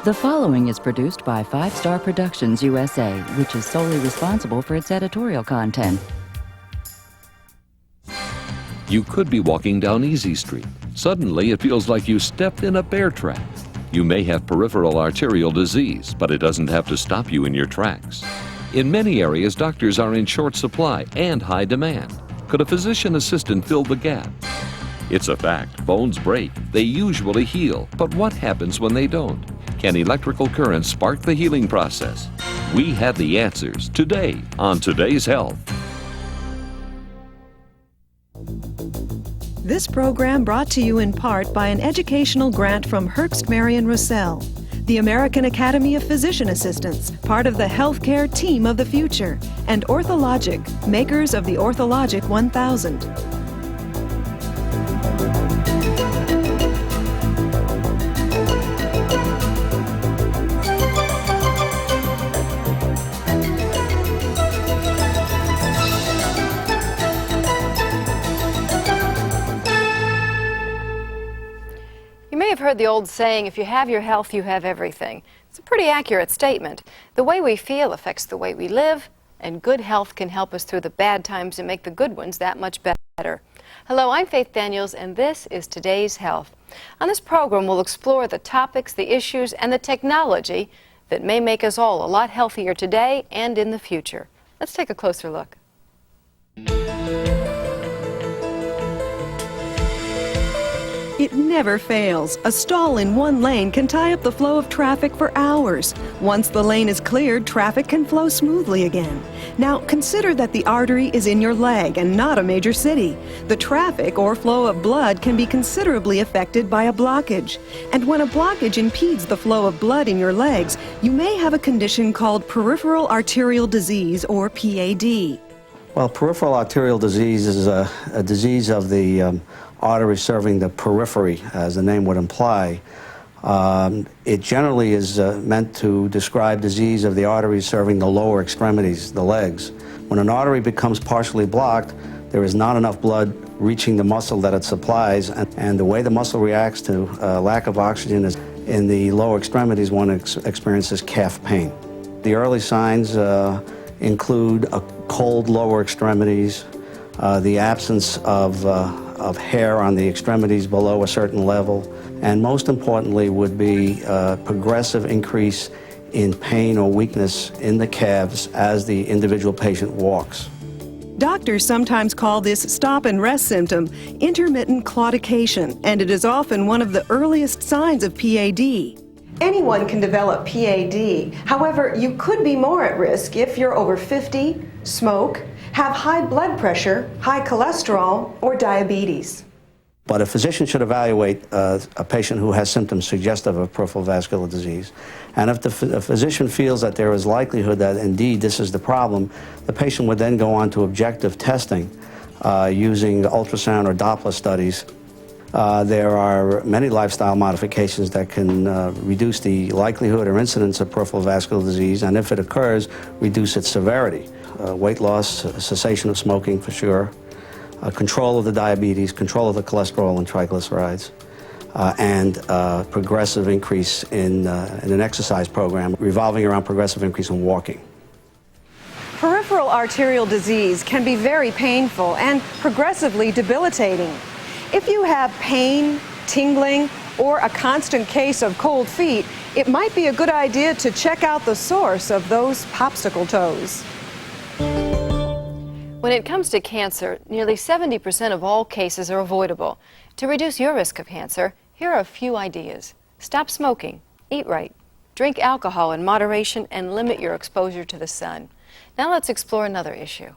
The following is produced by 5 Star Productions USA, which is solely responsible for its editorial content. You could be walking down Easy Street. Suddenly, it feels like you stepped in a bear trap. You may have peripheral arterial disease, but it doesn't have to stop you in your tracks. In many areas, doctors are in short supply and high demand. Could a physician assistant fill the gap? It's a fact. Bones break. They usually heal. But what happens when they don't? Can electrical currents spark the healing process? We have the answers today on Today's Health. This program brought to you in part by an educational grant from Herbst Marion Roussel, the American Academy of Physician Assistants, part of the healthcare team of the future, and Orthologic, makers of the Orthologic 1000. You've heard the old saying, if you have your health, you have everything. It's a pretty accurate statement. The way we feel affects the way we live, and good health can help us through the bad times and make the good ones that much better. Hello, I'm Faith Daniels, and this is Today's Health. On this program, we'll explore the topics, the issues, and the technology that may make us all a lot healthier today and in the future. Let's take a closer look. It never fails. A stall in one lane can tie up the flow of traffic for hours. Once the lane is cleared, traffic can flow smoothly again. Now, consider that the artery is in your leg and not a major city. The traffic or flow of blood can be considerably affected by a blockage. And when a blockage impedes the flow of blood in your legs, you may have a condition called Peripheral Arterial Disease, or PAD. Well, peripheral arterial disease is a disease of the artery serving the periphery, as the name would imply. It generally is meant to describe disease of the arteries serving the lower extremities, the legs. When an artery becomes partially blocked, there is not enough blood reaching the muscle that it supplies, and the way the muscle reacts to lack of oxygen is in the lower extremities, one experiences calf pain. The early signs include a cold lower extremities, the absence of hair on the extremities below a certain level, and most importantly would be a progressive increase in pain or weakness in the calves as the individual patient walks. Doctors sometimes call this stop and rest symptom intermittent claudication, and it is often one of the earliest signs of PAD. Anyone can develop PAD. However, you could be more at risk if you're over 50, smoke, have high blood pressure, high cholesterol, or diabetes. But a physician should evaluate a patient who has symptoms suggestive of peripheral vascular disease. And if the physician feels that there is likelihood that indeed this is the problem, the patient would then go on to objective testing using ultrasound or Doppler studies. There are many lifestyle modifications that can reduce the likelihood or incidence of peripheral vascular disease, and if it occurs, reduce its severity. Weight loss, cessation of smoking for sure, control of the diabetes, control of the cholesterol and triglycerides, and progressive increase in an exercise program revolving around progressive increase in walking. Peripheral arterial disease can be very painful and progressively debilitating. If you have pain, tingling, or a constant case of cold feet, it might be a good idea to check out the source of those popsicle toes. When it comes to cancer, nearly 70% of all cases are avoidable. To reduce your risk of cancer, here are a few ideas. Stop smoking, eat right, drink alcohol in moderation, and limit your exposure to the sun. Now let's explore another issue.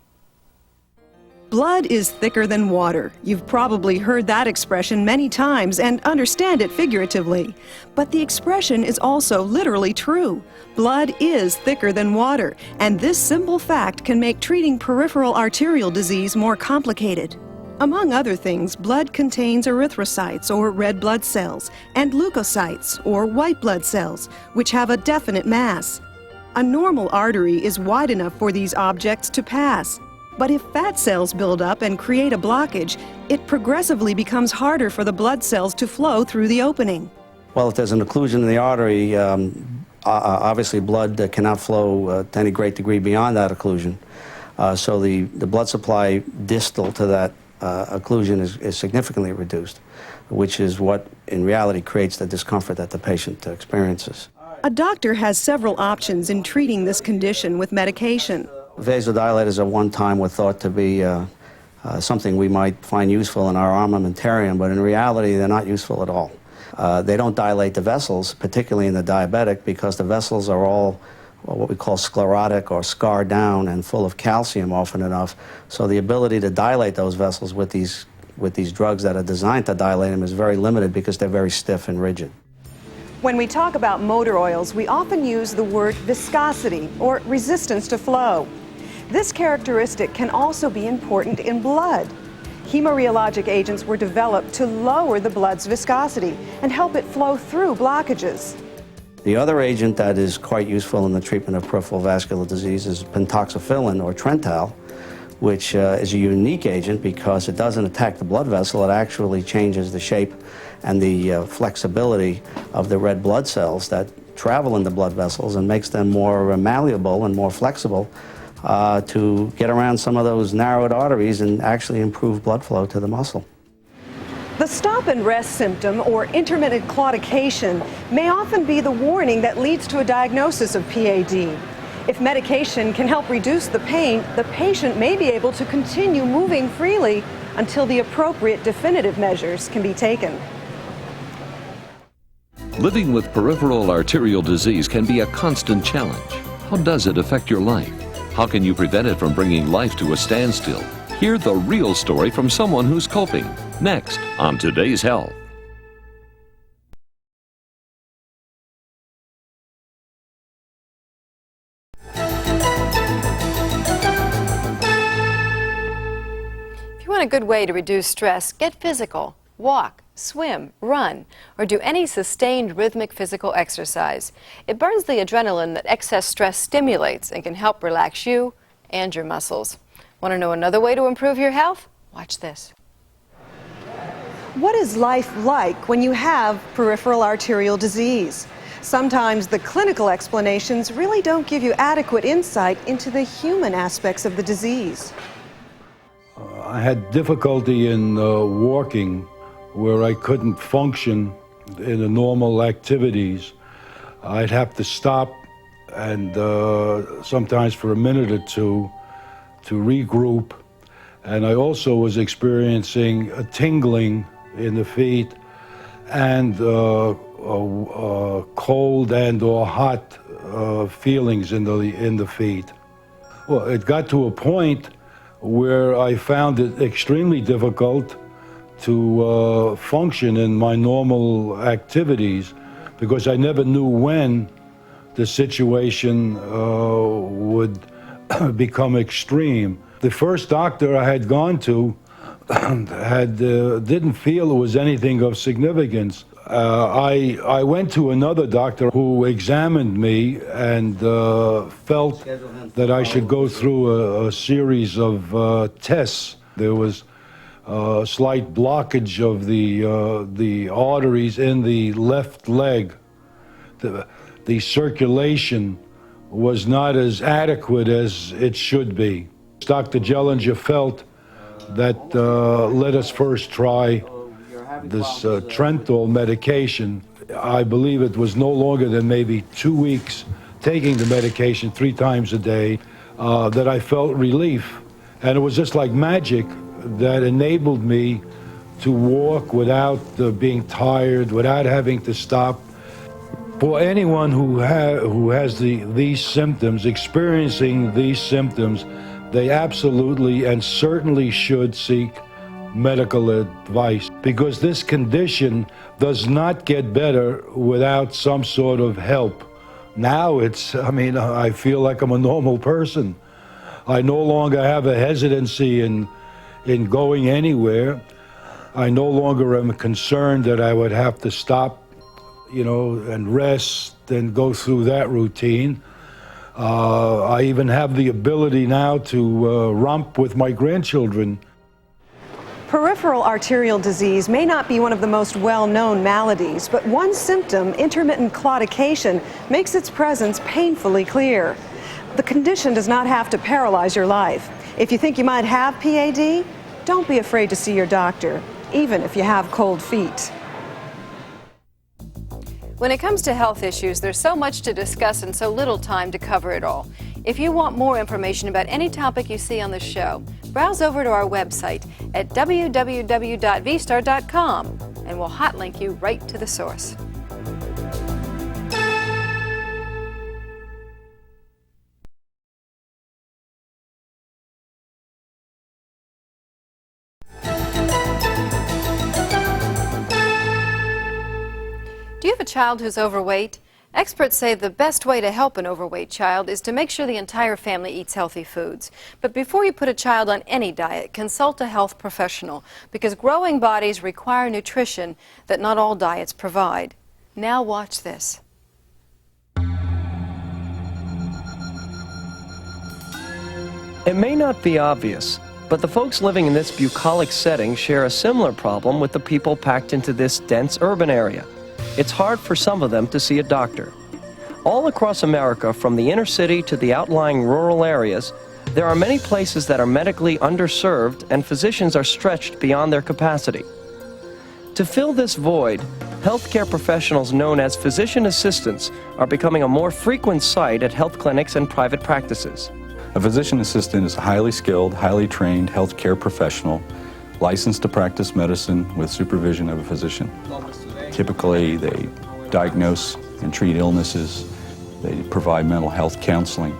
Blood is thicker than water. You've probably heard that expression many times and understand it figuratively. But the expression is also literally true. Blood is thicker than water, and this simple fact can make treating peripheral arterial disease more complicated. Among other things, blood contains erythrocytes, or red blood cells, and leukocytes, or white blood cells, which have a definite mass. A normal artery is wide enough for these objects to pass. But if fat cells build up and create a blockage, it progressively becomes harder for the blood cells to flow through the opening. Well, if there's an occlusion in the artery, obviously blood cannot flow to any great degree beyond that occlusion. So the blood supply distal to that occlusion is significantly reduced, which is what in reality creates the discomfort that the patient experiences. A doctor has several options in treating this condition with medication. Vasodilators at one time were thought to be something we might find useful in our armamentarium, but in reality they're not useful at all. They don't dilate the vessels, particularly in the diabetic, because the vessels are all what we call sclerotic or scarred down and full of calcium often enough. So the ability to dilate those vessels with these drugs that are designed to dilate them is very limited because they're very stiff and rigid. When we talk about motor oils, we often use the word viscosity or resistance to flow. This characteristic can also be important in blood. Hemorrheologic agents were developed to lower the blood's viscosity and help it flow through blockages. The other agent that is quite useful in the treatment of peripheral vascular disease is pentoxifillin or Trental, which is a unique agent because it doesn't attack the blood vessel. It actually changes the shape and the flexibility of the red blood cells that travel in the blood vessels and makes them more malleable and more flexible to get around some of those narrowed arteries and actually improve blood flow to the muscle. The stop and rest symptom, or intermittent claudication, may often be the warning that leads to a diagnosis of PAD. If medication can help reduce the pain, the patient may be able to continue moving freely until the appropriate definitive measures can be taken. Living with peripheral arterial disease can be a constant challenge. How does it affect your life? How can you prevent it from bringing life to a standstill? Hear the real story from someone who's coping. Next on Today's Health. If you want a good way to reduce stress, get physical. Walk, swim, run, or do any sustained rhythmic physical exercise. It burns the adrenaline that excess stress stimulates and can help relax you and your muscles. Want to know another way to improve your health? Watch this. What is life like when you have peripheral arterial disease? Sometimes the clinical explanations really don't give you adequate insight into the human aspects of the disease. I had difficulty in walking where I couldn't function in the normal activities. I'd have to stop and sometimes for a minute or two to regroup. And I also was experiencing a tingling in the feet and cold and or hot feelings in the feet. Well, it got to a point where I found it extremely difficult to function in my normal activities because I never knew when the situation would become extreme. The first doctor I had gone to didn't feel it was anything of significance. I went to another doctor who examined me and felt that I should go through a series of tests. There was a slight blockage of the arteries in the left leg. The circulation was not as adequate as it should be. Dr. Jellinger felt that let us first try this Trental medication. I believe it was no longer than maybe 2 weeks taking the medication 3 times a day that I felt relief. And it was just like magic that enabled me to walk without being tired, without having to stop. For anyone who has these symptoms, experiencing these symptoms, they absolutely and certainly should seek medical advice, because this condition does not get better without some sort of help. Now I feel like I'm a normal person. I no longer have a hesitancy in going anywhere. I no longer am concerned that I would have to stop, and rest and go through that routine. I even have the ability now to romp with my grandchildren. Peripheral arterial disease may not be one of the most well-known maladies, but one symptom, intermittent claudication, makes its presence painfully clear. The condition does not have to paralyze your life. If you think you might have PAD, don't be afraid to see your doctor, even if you have cold feet. When it comes to health issues, there's so much to discuss and so little time to cover it all. If you want more information about any topic you see on the show, browse over to our website at www.vstar.com and we'll hot link you right to the source. Do you have a child who's overweight? Experts say the best way to help an overweight child is to make sure the entire family eats healthy foods. But before you put a child on any diet, consult a health professional, because growing bodies require nutrition that not all diets provide. Now watch this. It may not be obvious, but the folks living in this bucolic setting share a similar problem with the people packed into this dense urban area. It's hard for some of them to see a doctor. All across America, from the inner city to the outlying rural areas, there are many places that are medically underserved and physicians are stretched beyond their capacity. To fill this void, healthcare professionals known as physician assistants are becoming a more frequent sight at health clinics and private practices. A physician assistant is a highly skilled, highly trained healthcare professional licensed to practice medicine with supervision of a physician. Typically, they diagnose and treat illnesses. They provide mental health counseling.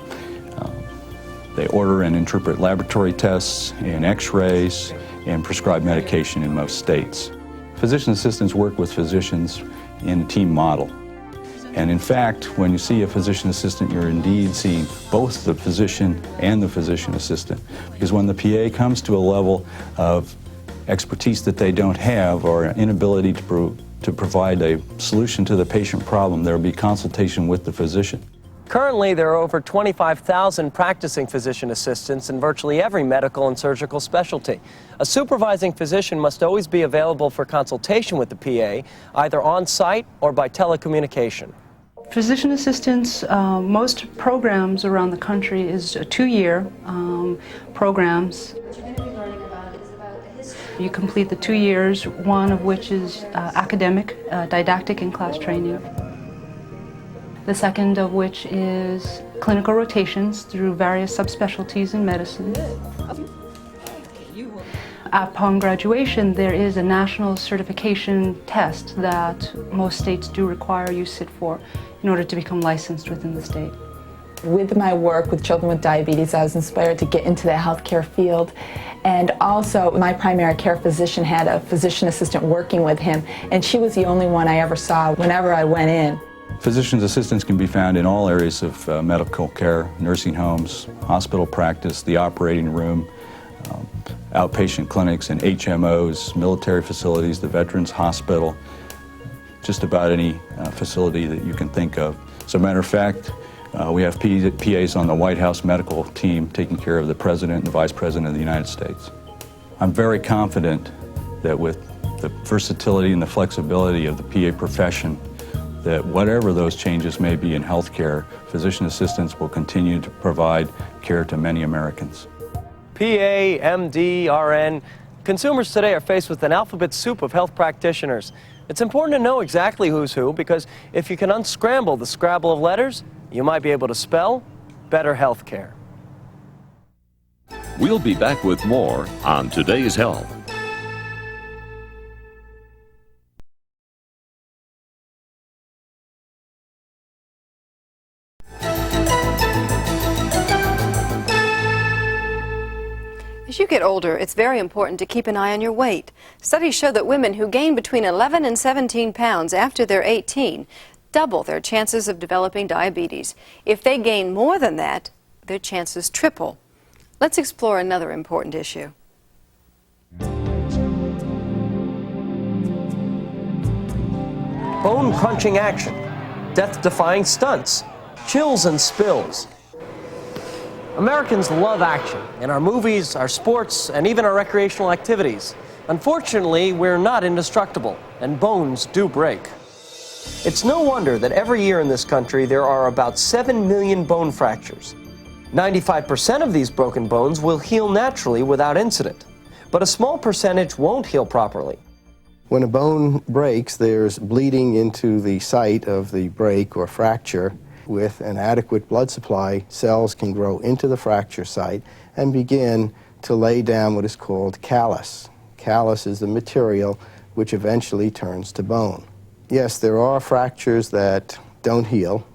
They order and interpret laboratory tests and x-rays and prescribe medication in most states. Physician assistants work with physicians in a team model. And in fact, when you see a physician assistant, you're indeed seeing both the physician and the physician assistant. Because when the PA comes to a level of expertise that they don't have or an inability to provide a solution to the patient problem, there will be consultation with the physician. Currently, there are over 25,000 practicing physician assistants in virtually every medical and surgical specialty. A supervising physician must always be available for consultation with the PA, either on-site or by telecommunication. Physician assistants, most programs around the country is 2-year programs. You complete the 2 years, one of which is academic, didactic and class training. The second of which is clinical rotations through various subspecialties in medicine. Upon graduation, there is a national certification test that most states do require you sit for in order to become licensed within the state. With my work with children with diabetes, I was inspired to get into the healthcare field. And also, my primary care physician had a physician assistant working with him, and she was the only one I ever saw whenever I went in. Physician assistants can be found in all areas of medical care, nursing homes, hospital practice, the operating room, outpatient clinics and HMOs, military facilities, the Veterans Hospital, just about any facility that you can think of. As a matter of fact, we have PAs on the White House medical team taking care of the President and the Vice President of the United States. I'm very confident that with the versatility and the flexibility of the PA profession, that whatever those changes may be in healthcare, physician assistants will continue to provide care to many Americans. PA, MD, RN, consumers today are faced with an alphabet soup of health practitioners. It's important to know exactly who's who, because if you can unscramble the scrabble of letters, you might be able to spell better health care. We'll be back with more on Today's Health. As you get older, it's very important to keep an eye on your weight. Studies show that women who gain between 11 and 17 pounds after they're 18 double their chances of developing diabetes. If they gain more than that, their chances triple. Let's explore another important issue. Bone-crunching action, death-defying stunts, chills and spills. Americans love action in our movies, our sports, and even our recreational activities. Unfortunately, we're not indestructible, and bones do break. It's no wonder that every year in this country there are about 7 million bone fractures. 95% of these broken bones will heal naturally without incident, but a small percentage won't heal properly. When a bone breaks, there's bleeding into the site of the break or fracture. With an adequate blood supply, cells can grow into the fracture site and begin to lay down what is called callus. Callus is the material which eventually turns to bone. Yes, there are fractures that don't heal,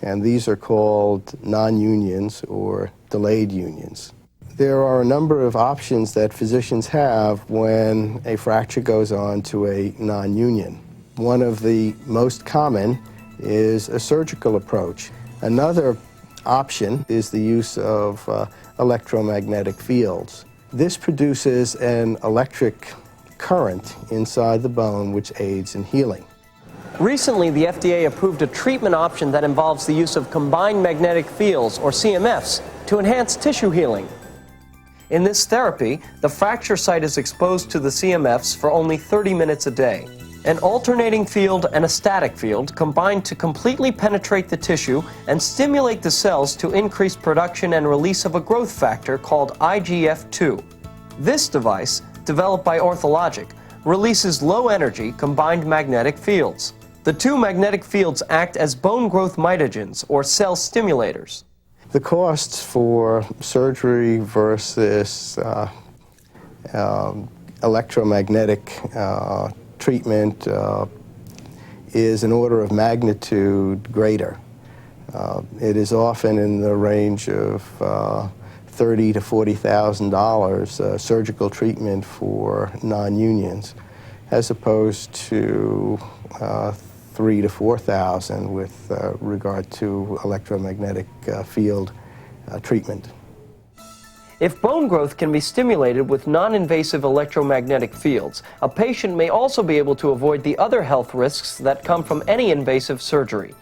and these are called non-unions or delayed unions. There are a number of options that physicians have when a fracture goes on to a non-union. One of the most common is a surgical approach. Another option is the use of electromagnetic fields. This produces an electric current inside the bone which aids in healing. Recently, the FDA approved a treatment option that involves the use of combined magnetic fields, or CMFs, to enhance tissue healing. In this therapy, the fracture site is exposed to the CMFs for only 30 minutes a day. An alternating field and a static field combine to completely penetrate the tissue and stimulate the cells to increase production and release of a growth factor called IGF-2. This device, developed by Orthologic, releases low-energy combined magnetic fields. The two magnetic fields act as bone growth mitogens, or cell stimulators. The costs for surgery versus electromagnetic treatment is an order of magnitude greater. It is often in the range of $30,000 to $40,000 surgical treatment for non-unions, as opposed to $3,000 to $4,000 with regard to electromagnetic field treatment. If bone growth can be stimulated with non-invasive electromagnetic fields, a patient may also be able to avoid the other health risks that come from any invasive surgery.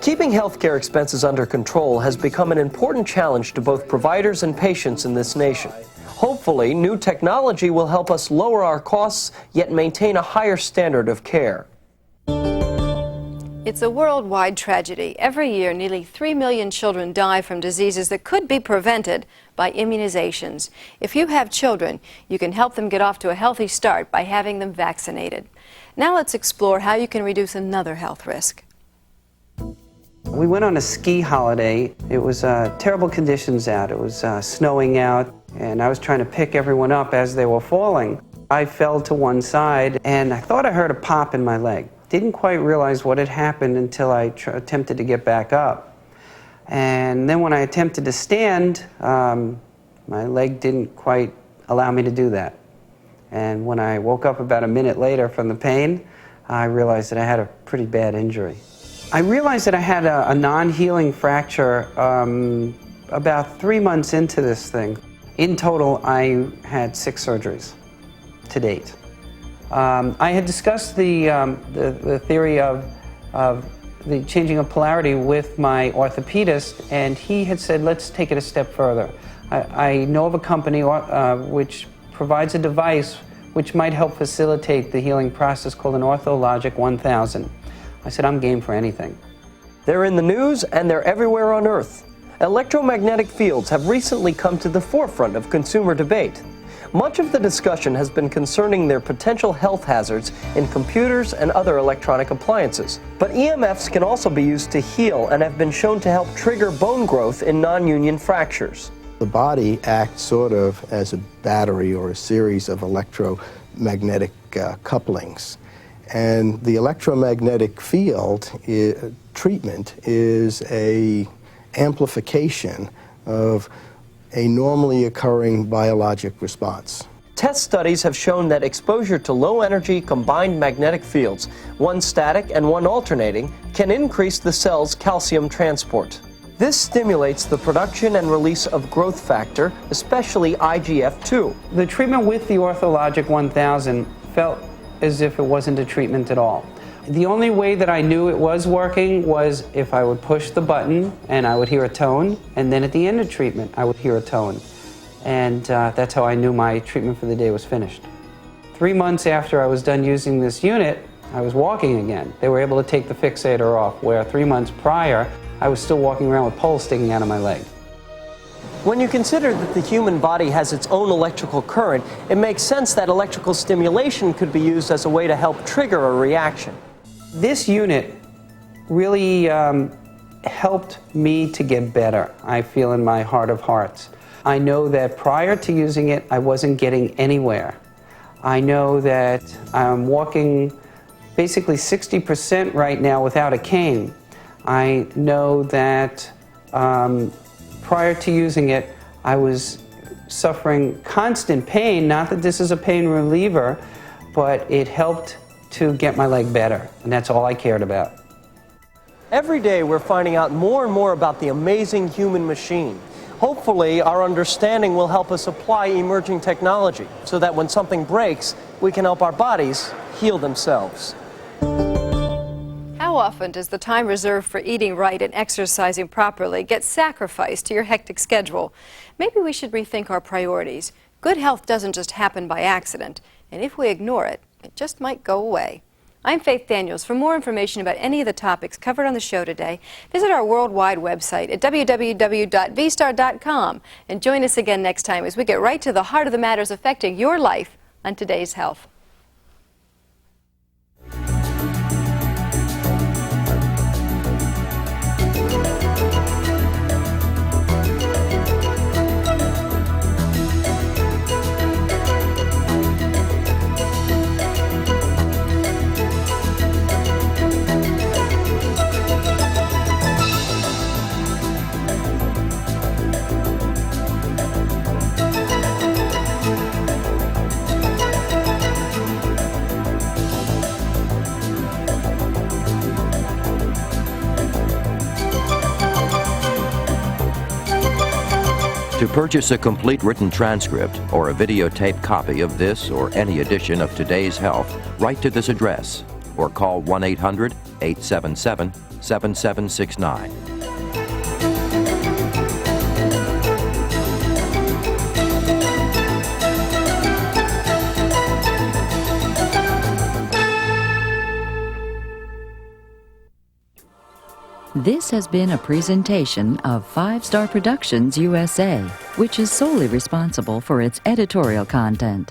Keeping healthcare expenses under control has become an important challenge to both providers and patients in this nation. Hopefully, new technology will help us lower our costs, yet maintain a higher standard of care. It's a worldwide tragedy. Every year, nearly 3 million children die from diseases that could be prevented by immunizations. If you have children, you can help them get off to a healthy start by having them vaccinated. Now let's explore how you can reduce another health risk. We went on a ski holiday. It was terrible conditions out. It was snowing out, and I was trying to pick everyone up as they were falling. I fell to one side, and I thought I heard a pop in my leg. Didn't quite realize what had happened until I attempted to get back up. And then when I attempted to stand, my leg didn't quite allow me to do that. And when I woke up about a minute later from the pain, I realized that I had a pretty bad injury. I realized that I had a non-healing fracture about 3 months into this thing. In total, I had 6 surgeries to date. I had discussed the theory of the changing of polarity with my orthopedist, and he had said, let's take it a step further. I know of a company which provides a device which might help facilitate the healing process called an Orthologic 1000. I said, I'm game for anything. They're in the news and they're everywhere on Earth. Electromagnetic fields have recently come to the forefront of consumer debate. Much of the discussion has been concerning their potential health hazards in computers and other electronic appliances. But EMFs can also be used to heal and have been shown to help trigger bone growth in non-union fractures. The body acts sort of as a battery or a series of electromagnetic couplings. And the electromagnetic field treatment is an amplification of a normally occurring biologic response. Test studies have shown that exposure to low-energy combined magnetic fields, one static and one alternating, can increase the cell's calcium transport. This stimulates the production and release of growth factor, especially IGF-2. The treatment with the Orthologic 1000 felt as if it wasn't a treatment at all. The only way that I knew it was working was if I would push the button and I would hear a tone, and then at the end of treatment I would hear a tone. And that's how I knew my treatment for the day was finished. 3 months after I was done using this unit, I was walking again. They were able to take the fixator off, where 3 months prior, I was still walking around with poles sticking out of my leg. When you consider that the human body has its own electrical current, it makes sense that electrical stimulation could be used as a way to help trigger a reaction. This unit really helped me to get better, I feel, in my heart of hearts. I know that prior to using it, I wasn't getting anywhere. I know that I'm walking basically 60% right now without a cane. I know that prior to using it, I was suffering constant pain. Not that this is a pain reliever, but it helped to get my leg better, and that's all I cared about. Every day we're finding out more and more about the amazing human machine. Hopefully our understanding will help us apply emerging technology so that when something breaks, we can help our bodies heal themselves. How often does the time reserved for eating right and exercising properly get sacrificed to your hectic schedule? Maybe we should rethink our priorities. Good health doesn't just happen by accident, and if we ignore it, it just might go away. I'm Faith Daniels. For more information about any of the topics covered on the show today, visit our worldwide website at www.vstar.com and join us again next time as we get right to the heart of the matters affecting your life on Today's Health. To purchase a complete written transcript or a videotape copy of this or any edition of Today's Health, write to this address or call 1-800-877-7769. This has been a presentation of 5 Star Productions USA, which is solely responsible for its editorial content.